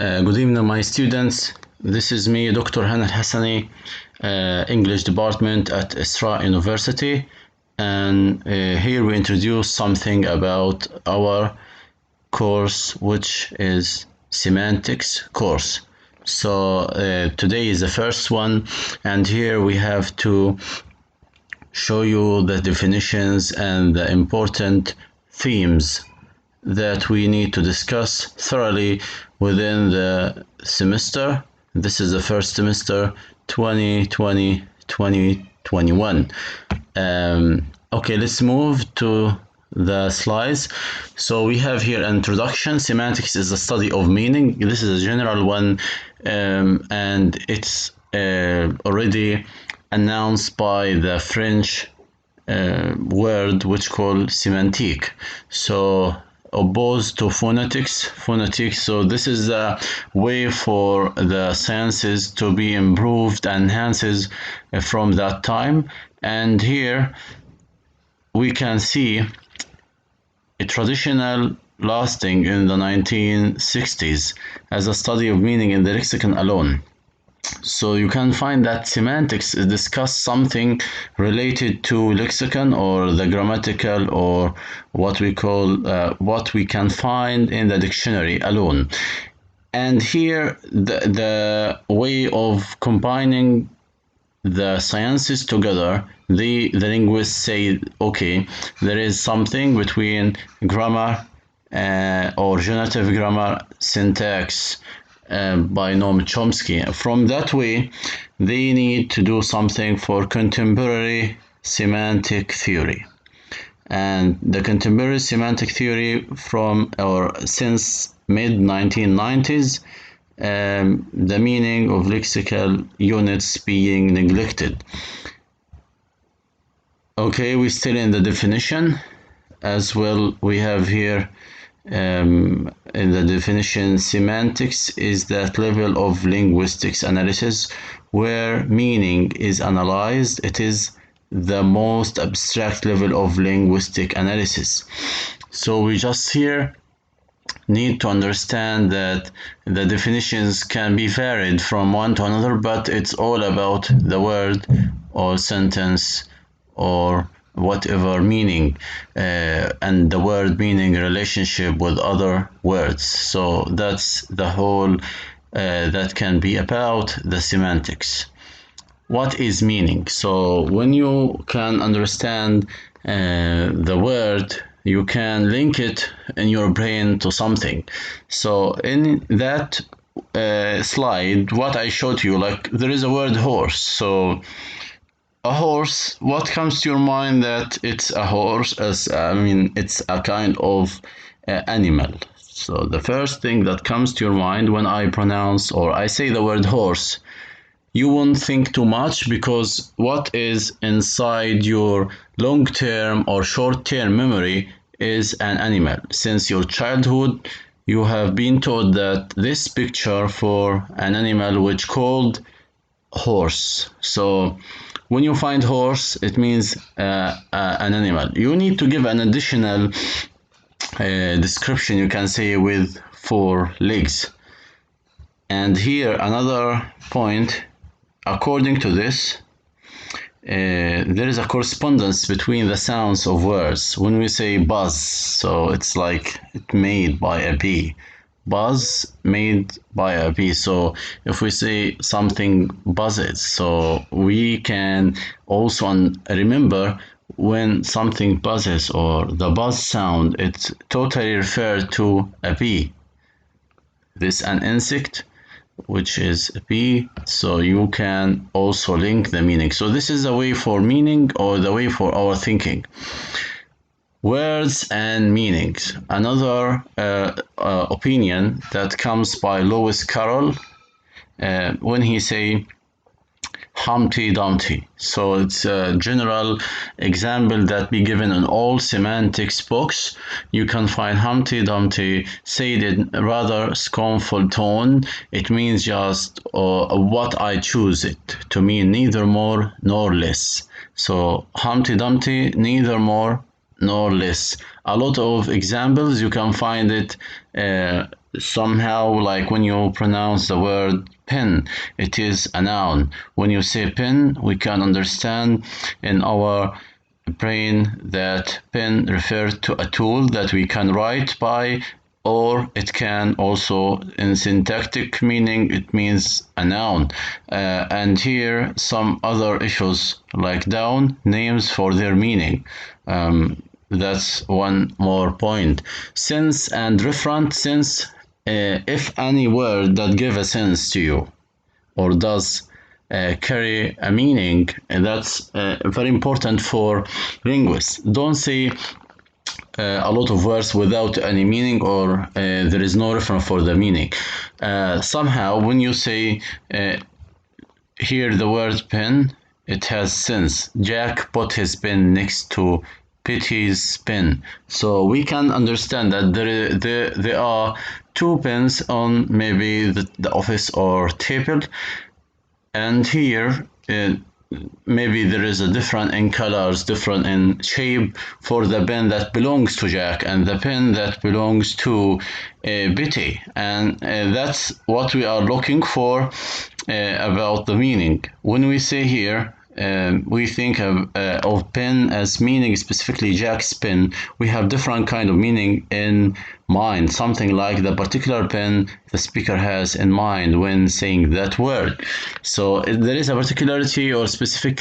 Good evening, my students. This is me, Dr. د.هاني الحسني, English Department at Isra University, and here we introduce something about our course, which is Semantics course. So today is the first one, and here we have to show you the definitions and the important themes that we need to discuss thoroughly within the semester. This is the first semester 2020-2021. Okay, let's move to the slides. So we have here introduction. Semantics is the study of meaning. This is a general one, and it's already announced by the French word which called semantique. So opposed to phonetics. So this is a way for the sciences to be improved and enhanced from that time. And here we can see a traditional lasting in the 1960s as a study of meaning in the lexicon alone. So you can find that semantics discuss something related to lexicon or the grammatical, or what we call what we can find in the dictionary alone. And here the way of combining the sciences together, the linguists say, okay, there is something between grammar or genitive grammar, syntax, by Noam Chomsky. From that way, they need to do something for contemporary semantic theory. And the contemporary semantic theory from or since mid-1990s, the meaning of lexical units being neglected. Okay, we're still in the definition as well. We have here in the definition, semantics is that level of linguistics analysis where meaning is analyzed. It is the most abstract level of linguistic analysis. So we just here need to understand that the definitions can be varied from one to another, but it's all about the word or sentence or whatever meaning, and the word meaning relationship with other words. So that's the whole that can be about the semantics. What is meaning? So when you can understand the word, you can link it in your brain to something. So in that slide, what I showed you, like there is a word horse. So a horse, what comes to your mind that it's a horse? As it's a kind of animal. So the first thing that comes to your mind when I pronounce or I say the word horse, you won't think too much, because what is inside your long-term or short-term memory is an animal. Since your childhood, you have been taught that this picture for an animal which called horse. So when you find horse, it means an animal. You need to give an additional description, you can say, with 4 legs. And here another point, according to this, there is a correspondence between the sounds of words. When we say buzz, so it's like it made by a bee. Buzz made by a bee. So if we say something buzzes, so we can also remember when something buzzes or the buzz sound, it's totally referred to a bee. This an insect, which is a bee, so you can also link the meaning. So this is the way for meaning, or the way for our thinking. Words and meanings. Another opinion that comes by Lewis Carroll when he say Humpty Dumpty. So it's a general example that be given in all semantics books. You can find Humpty Dumpty said in rather scornful tone. It means just what I choose it to mean, neither more nor less. So Humpty Dumpty, neither more nor less. A lot of examples you can find it somehow, like when you pronounce the word pen, it is a noun. When you say pen, we can understand in our brain that pen refers to a tool that we can write by, or it can also, in syntactic meaning, it means a noun. And here some other issues like down, names for their meaning. That's one more point. Sense and referent. Sense, if any word that give a sense to you or does carry a meaning, and that's very important for linguists. Don't say a lot of words without any meaning, or there is no reference for the meaning. Somehow when you say here the word pen, it has sense. Jack put his pen next to Petey's pen, so we can understand that there are two pens on maybe the office or table, and here maybe there is a different in colors, different in shape for the pen that belongs to Jack and the pen that belongs to Betty, and that's what we are looking for about the meaning. When we say here we think of pen as meaning specifically Jack's pen, we have different kind of meaning in mind, something like the particular pen the speaker has in mind when saying that word. So there is a particularity or specific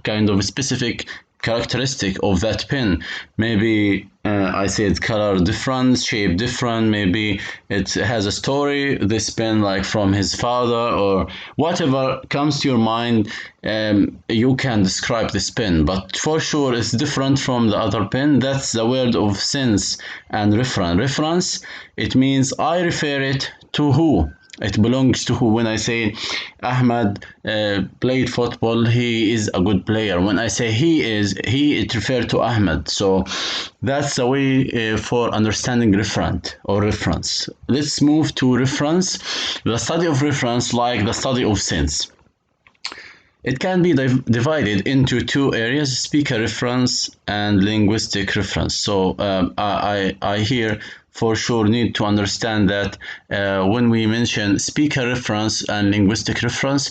kind of specific characteristic of that pen. Maybe I said color different, shape different, maybe it has a story, this pen, like from his father, or whatever comes to your mind. You can describe this pen, but for sure it's different from the other pen. That's the word of sense and reference. Reference, it means I refer it to who. It belongs to who. When I say Ahmed played football, he is a good player. When I say he, it refers to Ahmed. So that's the way for understanding referent or reference. Let's move to reference. The study of reference, like the study of sense. It can be divided into two areas: speaker reference and linguistic reference. So I here for sure need to understand that when we mention speaker reference and linguistic reference,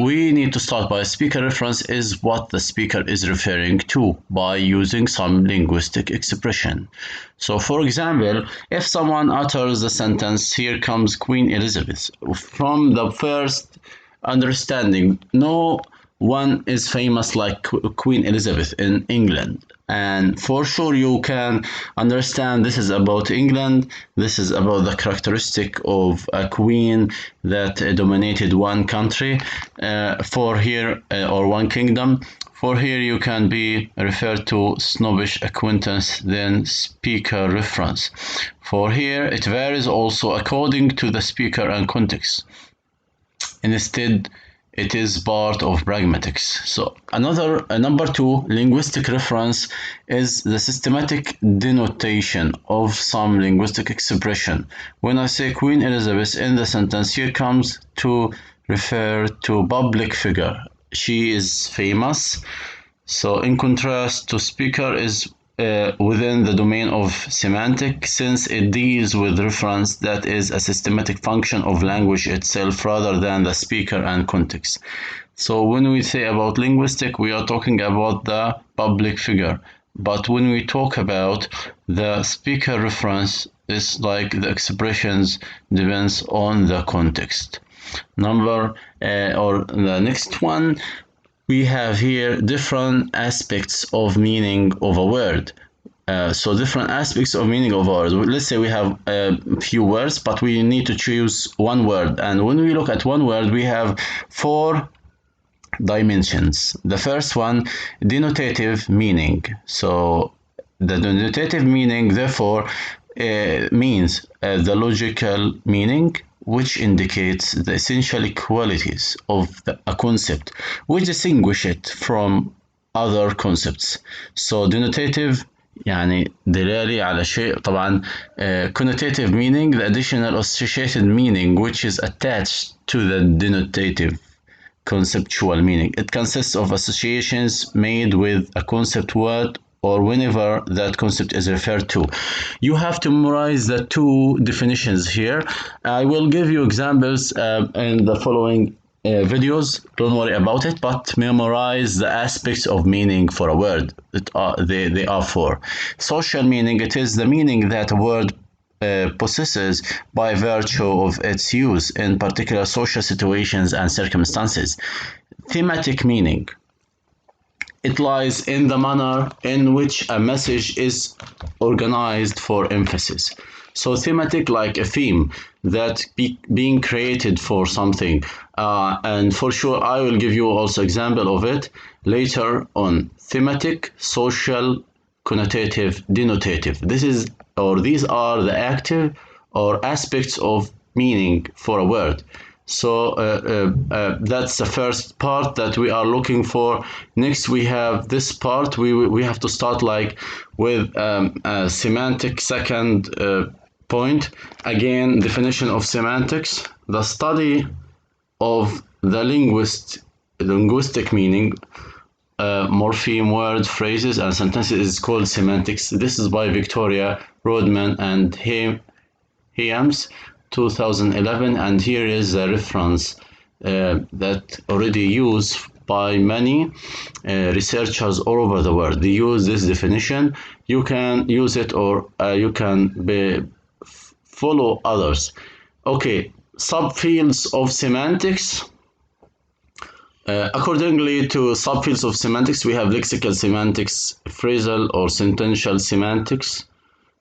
we need to start by speaker reference is what the speaker is referring to by using some linguistic expression. So for example, if someone utters the sentence, "Here comes Queen Elizabeth," from the first understanding, no one is famous like Queen Elizabeth in England, and for sure you can understand this is about England, this is about the characteristic of a queen that dominated one country for here or one kingdom. For here you can be referred to snobbish acquaintance, then speaker reference. For here it varies also according to the speaker and context. Instead, it is part of pragmatics. So number two, linguistic reference is the systematic denotation of some linguistic expression. When I say Queen Elizabeth in the sentence, here comes to refer to public figure. She is famous. So in contrast to speaker is within the domain of semantics, since it deals with reference that is a systematic function of language itself rather than the speaker and context. So when we say about linguistic, we are talking about the public figure, but when we talk about the speaker reference, it's like the expressions depends on the context. Or the next one, we have here different aspects of meaning of a word. So different aspects of meaning of a word. Let's say we have a few words, but we need to choose one word. And when we look at one word, we have 4 dimensions. The first one, denotative meaning. So the denotative meaning, therefore, means the logical meaning, which indicates the essential qualities of a concept, which distinguish it from other concepts. So denotative يعني دلالي على شيء. طبعا connotative meaning, the additional associated meaning which is attached to the denotative conceptual meaning. It consists of associations made with a concept word or whenever that concept is referred to. You have to memorize the two definitions here. I will give you examples in the following videos. Don't worry about it, but memorize the aspects of meaning for a word that they are for. Social meaning, it is the meaning that a word possesses by virtue of its use in particular social situations and circumstances. Thematic meaning, it lies in the manner in which a message is organized for emphasis. So thematic, like a theme that being created for something, and for sure I will give you also example of it later on. Thematic, social, connotative, denotative. These are the active or aspects of meaning for a word. So that's the first part that we are looking for. Next we have this part. We have to start like with a semantic second point. Again, definition of semantics: the study of the linguistic meaning, morpheme, word, phrases, and sentences is called semantics. This is by Victoria Rodman and Hyams, 2011, and here is a reference that already used by many researchers all over the world. They use this definition. You can use it, or you can follow others. Okay, subfields of semantics. Accordingly to subfields of semantics, we have lexical semantics, phrasal or sentential semantics,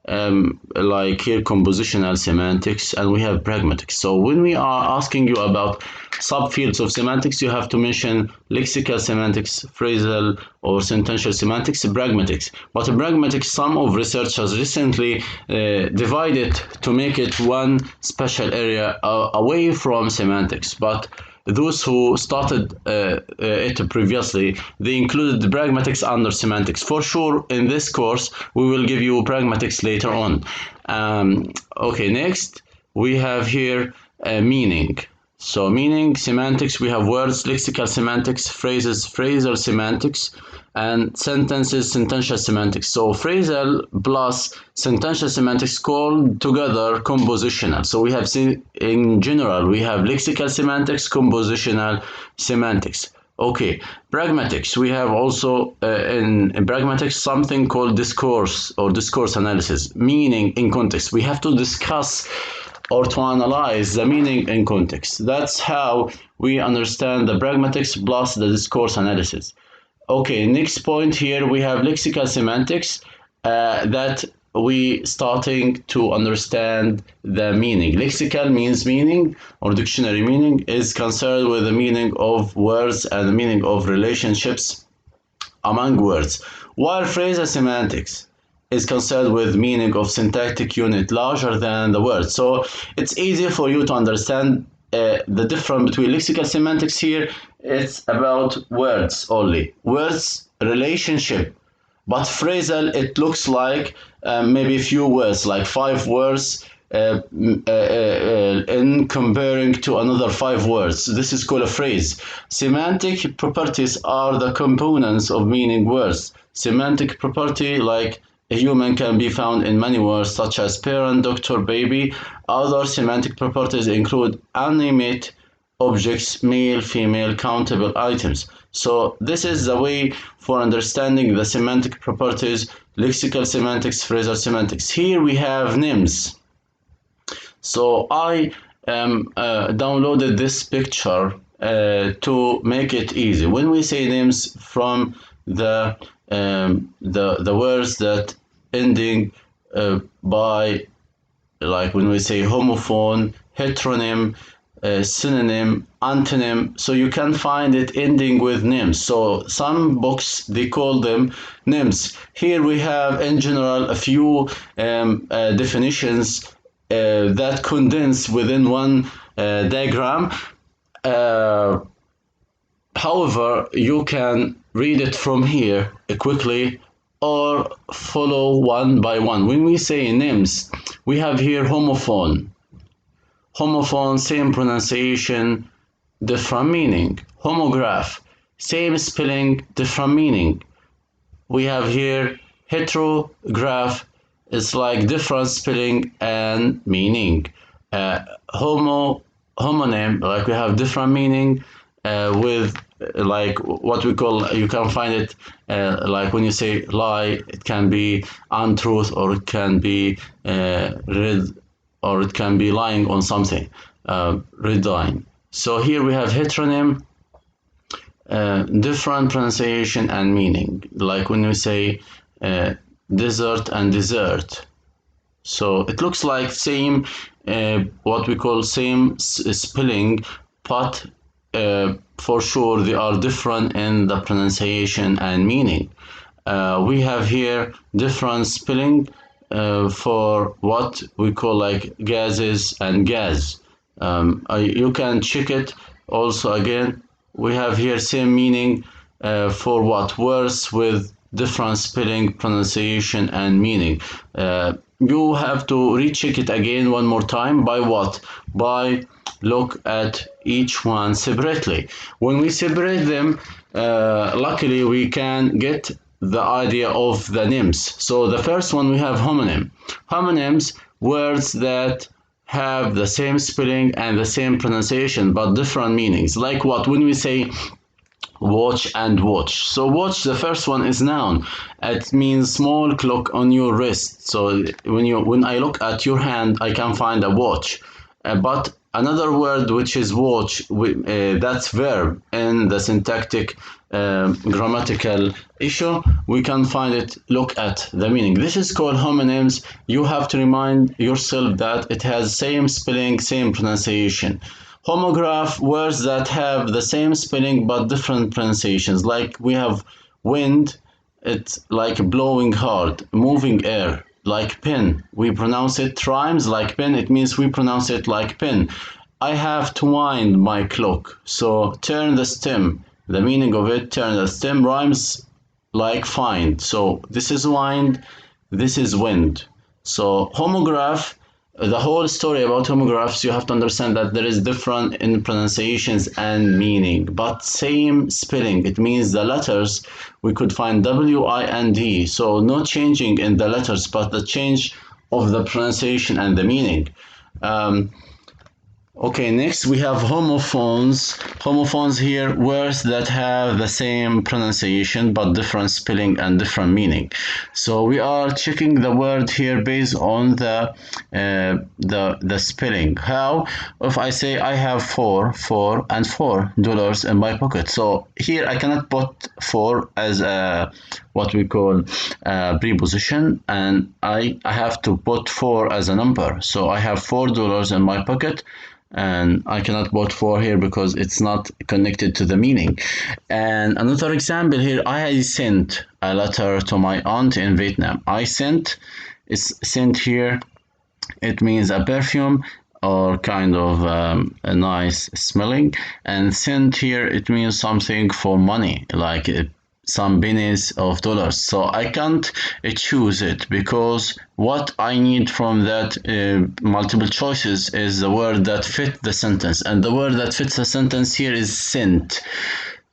like here compositional semantics, and we have pragmatics. So when we are asking you about subfields of semantics, you have to mention lexical semantics, phrasal or sentential semantics, pragmatics. But pragmatics, some of researchers recently divided to make it one special area away from semantics. But those who started it previously, they included the pragmatics under semantics. For sure, in this course, we will give you pragmatics later on. Okay, next, we have here meaning. So meaning, semantics, we have words, lexical semantics, phrases, phrasal semantics, and sentences, sentential semantics. So phrasal plus sentential semantics called together compositional. So we have seen in general, we have lexical semantics, compositional semantics. Okay, pragmatics, we have also in pragmatics something called discourse or discourse analysis, meaning in context. We have to discuss or to analyze the meaning in context. That's how we understand the pragmatics plus the discourse analysis. Okay, next point here we have lexical semantics that we starting to understand the meaning. Lexical means meaning, or dictionary meaning is concerned with the meaning of words and the meaning of relationships among words, while phrasal semantics is concerned with meaning of syntactic unit larger than the word. So it's easier for you to understand the difference between lexical semantics here. It's about words only, words relationship. But phrasal, it looks like maybe a few words, like 5 words in comparing to another 5 words. This is called a phrase. Semantic properties are the components of meaning words. Semantic property, like a human, can be found in many words such as parent, doctor, baby. Other semantic properties include animate objects, male, female, countable items. So this is the way for understanding the semantic properties, lexical semantics, phrasal semantics. Here we have names. So I downloaded this picture to make it easy. When we say names from the words that ending by, like when we say homophone, heteronym, synonym, antonym, so you can find it ending with names. So some books, they call them names. Here we have in general a few definitions that condense within one diagram. However, you can read it from here quickly or follow one by one. When we say names, we have here homophone. Homophone, same pronunciation, different meaning. Homograph, same spelling, different meaning. We have here Heterograph is like different spelling and meaning. Homonym, like we have different meaning with like what we call, you can find it like when you say lie, it can be untruth, or it can be or it can be lying on something, red line. So here we have heteronym, different pronunciation and meaning, like when we say desert and dessert. So it looks like same, what we call same spelling, but for sure they are different in the pronunciation and meaning. We have here different spelling for what we call like gases and gas. You can check it also again. We have here same meaning for what words with different spelling, pronunciation and meaning. You have to recheck it again one more time by what? By look at each one separately. When we separate them, luckily we can get the idea of the names. So the first one we have homonym. Homonyms, words that have the same spelling and the same pronunciation but different meanings. Like what? When we say watch and watch. So watch, the first one is noun. It means small clock on your wrist. So when I look at your hand, I can find a watch. But another word which is watch, that's verb. In the syntactic grammatical issue, we can find it, look at the meaning. This is called homonyms. You have to remind yourself that it has same spelling, same pronunciation. Homograph, words that have the same spelling but different pronunciations. Like we have wind, it's like blowing hard, moving air. Like pen, we pronounce it rhymes like pen, it means we pronounce it like pen. I have to wind my clock. So turn the stem, the meaning of it, turn the stem, rhymes like find. So this is wind, this is wind. So homograph, the whole story about homographs, you have to understand that there is different in pronunciations and meaning, but same spelling. It means the letters, we could find W-I-N-D. So no changing in the letters, but the change of the pronunciation and the meaning. Okay, next we have homophones. Homophones here, words that have the same pronunciation but different spelling and different meaning. So we are checking the word here based on the spelling. How? If I say I have $4 in my pocket. So here I cannot put for as a what we call a preposition, and I have to put for as a number. So I have $4 in my pocket, and I cannot put for here because it's not connected to the meaning. And another example here, I sent a letter to my aunt in Vietnam. I sent is sent here, it means a perfume or kind of a nice smelling, and sent here it means something for money, like some pennies of dollars. So I can't choose it because what I need from that multiple choices is the word that fit the sentence, and the word that fits the sentence here is sent.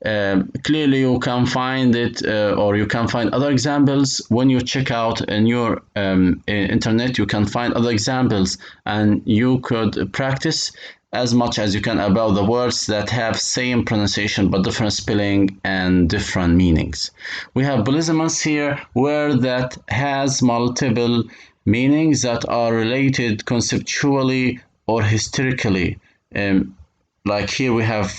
Clearly you can find it or you can find other examples when you check out in your internet. You can find other examples and you could practice as much as you can about the words that have same pronunciation but different spelling and different meanings. We have polysymous here, word that has multiple meanings that are related conceptually or historically. Like here we have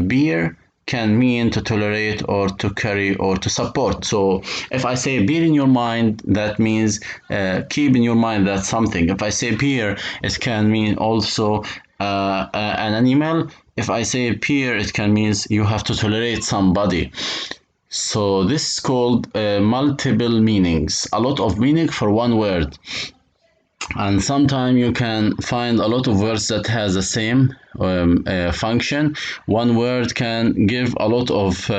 beer can mean to tolerate or to carry or to support. So if I say bear in your mind, that means keep in your mind that something. If I say peer, it can mean also an animal. If I say peer, it can mean you have to tolerate somebody. So this is called multiple meanings, a lot of meaning for one word. And sometimes you can find a lot of words that has the same function. One word can give a lot of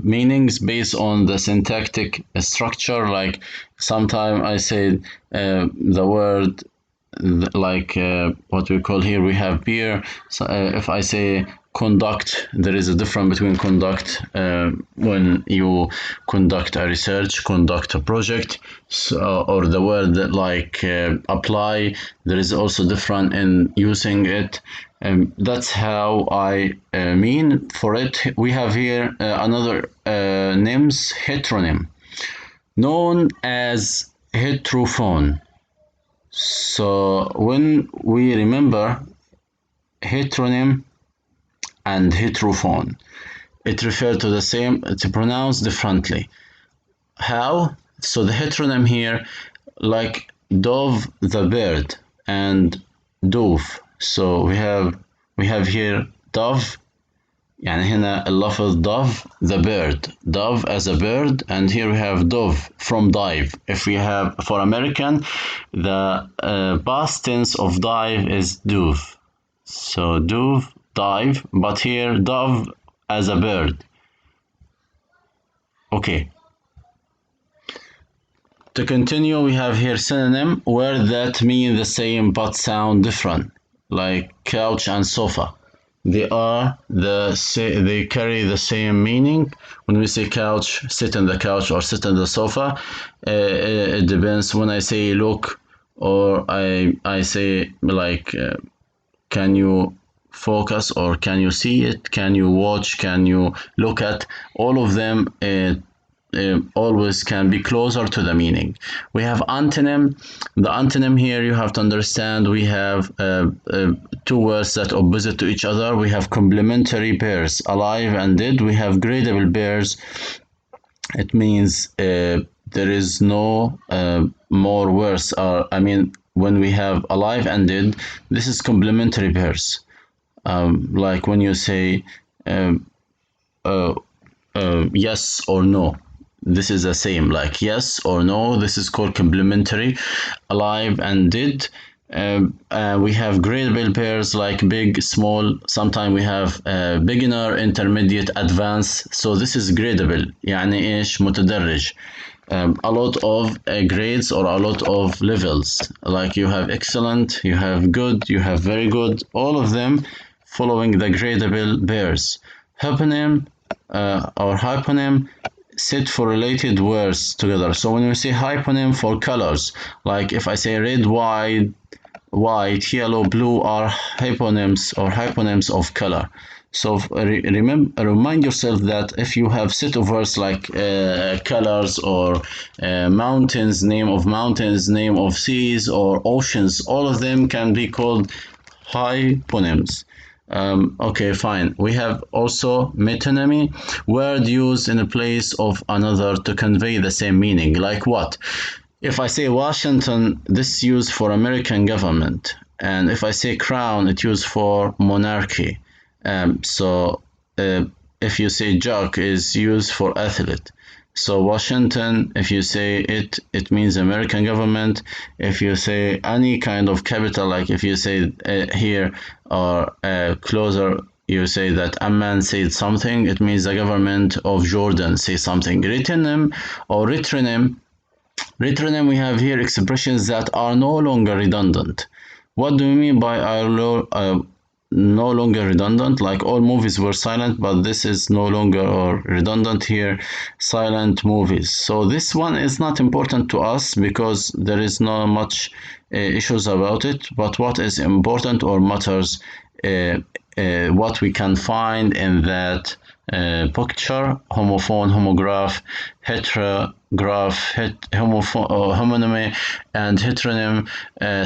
meanings based on the syntactic structure. Like sometimes I say the word like what we call here, we have peer. So, if I say conduct, there is a difference between conduct when you conduct a research, conduct a project, so, or the word like apply, there is also different in using it. That's how I mean for it. We have here another names, heteronym, known as heterophone. So when we remember heteronym and heterophone, it refers to the same, it's pronounced differently. How? So the heteronym here, like dove the bird and dove. So we have here dove, يعني هنا اللفظ dove, the bird, dove as a bird, and here we have dove from dive. If we have for American, the past tense of dive is dove. So dove, dive, but here dove as a bird. Okay. To continue, we have here synonym, words that mean the same but sound different, like couch and sofa. They carry the same meaning. When we say couch, sit on the couch or sit on the sofa, it depends. When I say look, or I say like can you focus, or can you see it, can you watch, can you look at, all of them always can be closer to the meaning. We have antonym. The antonym here, you have to understand, we have two words that are opposite to each other. We have complementary pairs, alive and dead. We have gradable pairs. It means there is no more words. When we have alive and dead, this is complementary pairs. Like when you say yes or no, this is the same, like yes or no. This is called complementary. Alive and dead. We have gradable pairs like big, small. Sometimes we have beginner, intermediate, advanced. So this is gradable. يعني إيش متدرج. A lot of grades or a lot of levels. Like you have excellent, you have good, you have very good. All of them following the gradable pairs. Homonym or hyponym sit for related words together. So when we say hyponym for colors, like if I say red, white, yellow, blue are hyponyms or hyponyms of color. So remind yourself that if you have set of words like colors or mountains, name of mountains, name of seas or oceans, all of them can be called hyponyms. Okay, fine. We have also metonymy, word used in place of another to convey the same meaning. Like what? If I say Washington, this is used for American government. And if I say crown, it's used for monarchy. If you say jock, is used for athlete. So Washington, if you say it means American government. If you say any kind of capital, like if you say here or closer, you say that Amman said something, it means the government of Jordan say something. Retronym or retronym. Retronym, we have here expressions that are no longer redundant. What do we mean by no longer redundant? Like all movies were silent, but this is no longer or redundant here, silent movies. So this one is not important to us because there is not much issues about it, but what is important or matters, what we can find in that picture: homophone, homograph, heterograph, homonymy, and heteronym,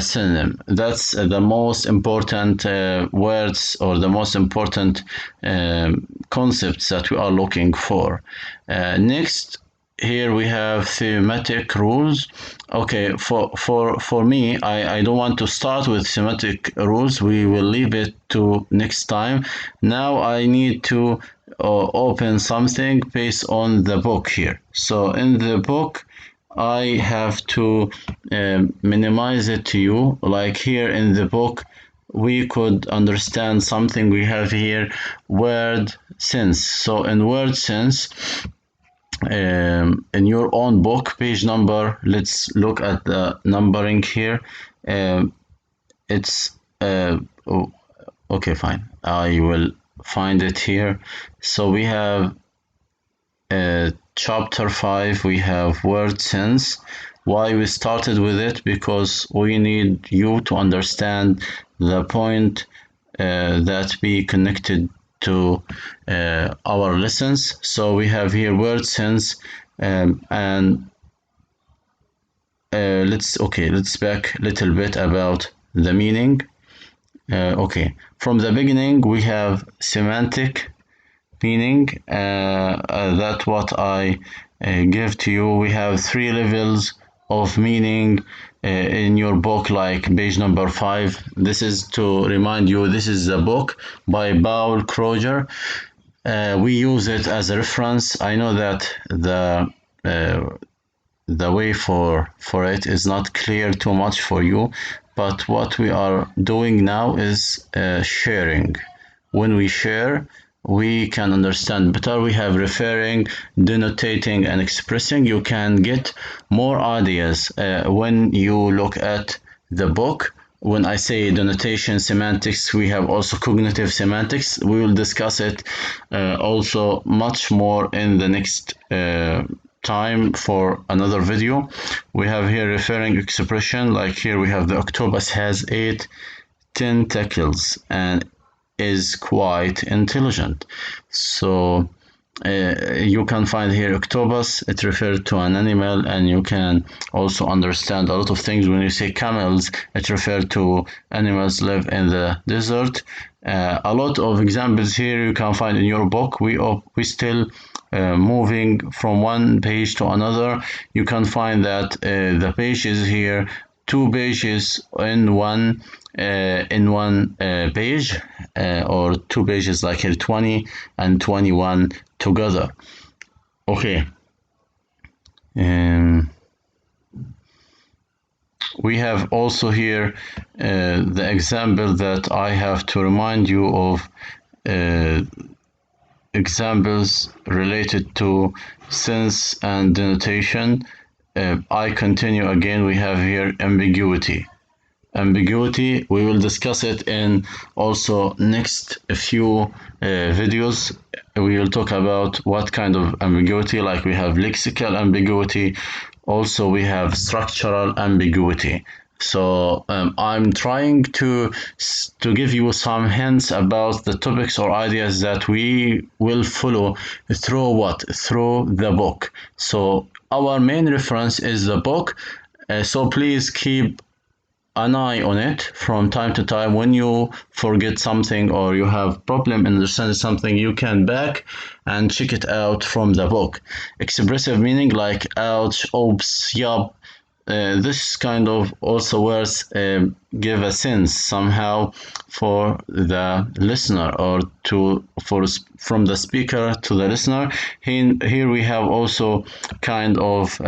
synonym. That's the most important words or the most important concepts that we are looking for. Next, here we have thematic rules. Okay, for me, I don't want to start with thematic rules. We will leave it to next time. Now I need to open something based on the book here. So in the book, I have to minimize it to you. Like here in the book, we could understand something. We have here word sense. So in word sense, in your own book, page number, let's look at the numbering here. it's okay, fine. I will find it here. So we have chapter 5, we have word sense. Why we started with it? Because we need you to understand the point that we connected to our lessons. So we have here word sense, and let's back a little bit about the meaning. Okay, from the beginning we have semantic meaning. That's what I give to you. We have 3 levels of meaning in your book, like page number 5. This is to remind you, this is a book by Paul Kroger. We use it as a reference. I know that the way for it is not clear too much for you, but what we are doing now is sharing. When we share, we can understand better. We have referring, denotating, and expressing. You can get more ideas when you look at the book. When I say denotation semantics, we have also cognitive semantics. We will discuss it also much more in the next time for another video. We have here referring expression, like here we have the octopus has 8 tentacles and is quite intelligent. So you can find here octopus, it refers to an animal, and you can also understand a lot of things. When you say camels, it refers to animals live in the desert. A lot of examples here you can find in your book. We still moving from one page to another. You can find that the pages here, 2 pages in one page, or 2 pages like here, 20 and 21 together. Okay. We have also here the example that I have to remind you of, examples related to sense and denotation. I continue again. We have here ambiguity. Ambiguity, we will discuss it in also next few videos. We will talk about what kind of ambiguity, like we have lexical ambiguity, also we have structural ambiguity. So I'm trying to give you some hints about the topics or ideas that we will follow through through the book. So our main reference is the book, so please keep an eye on it from time to time. When you forget something or you have problem understanding something, you can back and check it out from the book. Expressive meaning, like ouch, oops, yup, this kind of also words give a sense somehow for the listener, or from the speaker to the listener. Here we have also kind of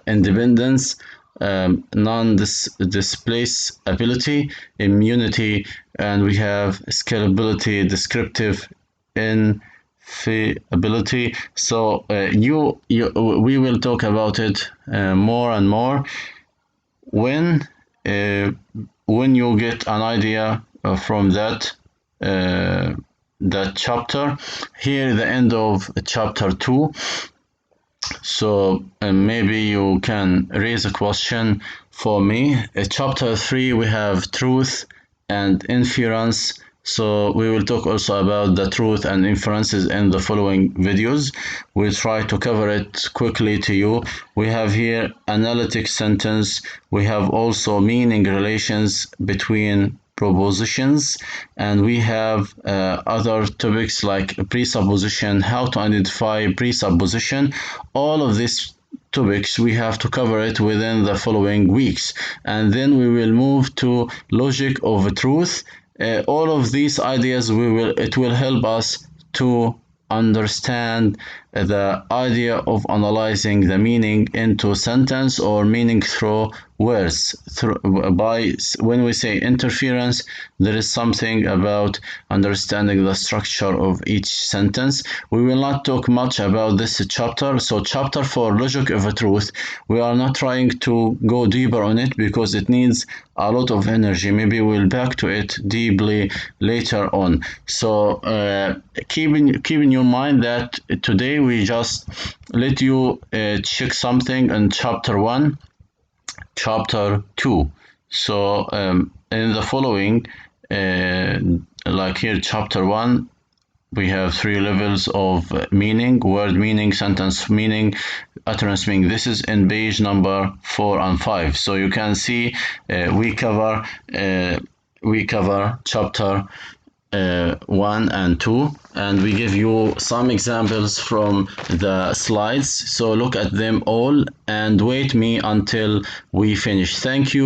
independence, non-displaceability, immunity, and we have scalability, descriptive infiability. So we will talk about it more and more when you get an idea from that chapter. Here the end of chapter 2. So maybe you can raise a question for me. Chapter 3, we have truth and inference. So we will talk also about the truth and inferences in the following videos. We'll try to cover it quickly to you. We have here analytic sentence. We have also meaning relations between propositions, and we have other topics like presupposition, how to identify presupposition. All of these topics we have to cover it within the following weeks, and then we will move to logic of truth. All of these ideas it will help us to understand the idea of analyzing the meaning into sentence or meaning through words. When we say interference, there is something about understanding the structure of each sentence. We will not talk much about this chapter. So chapter 4, logic of a truth, we are not trying to go deeper on it because it needs a lot of energy. Maybe we'll back to it deeply later on. So keep in your mind that today we just let you check something in chapter 1, chapter 2. So in the following, like here, chapter 1, we have 3 levels of meaning: word meaning, sentence meaning, utterance meaning. This is in page number 4 and 5. So you can see we cover chapter 1 and 2, and we give you some examples from the slides. So look at them all and wait me until we finish. Thank you.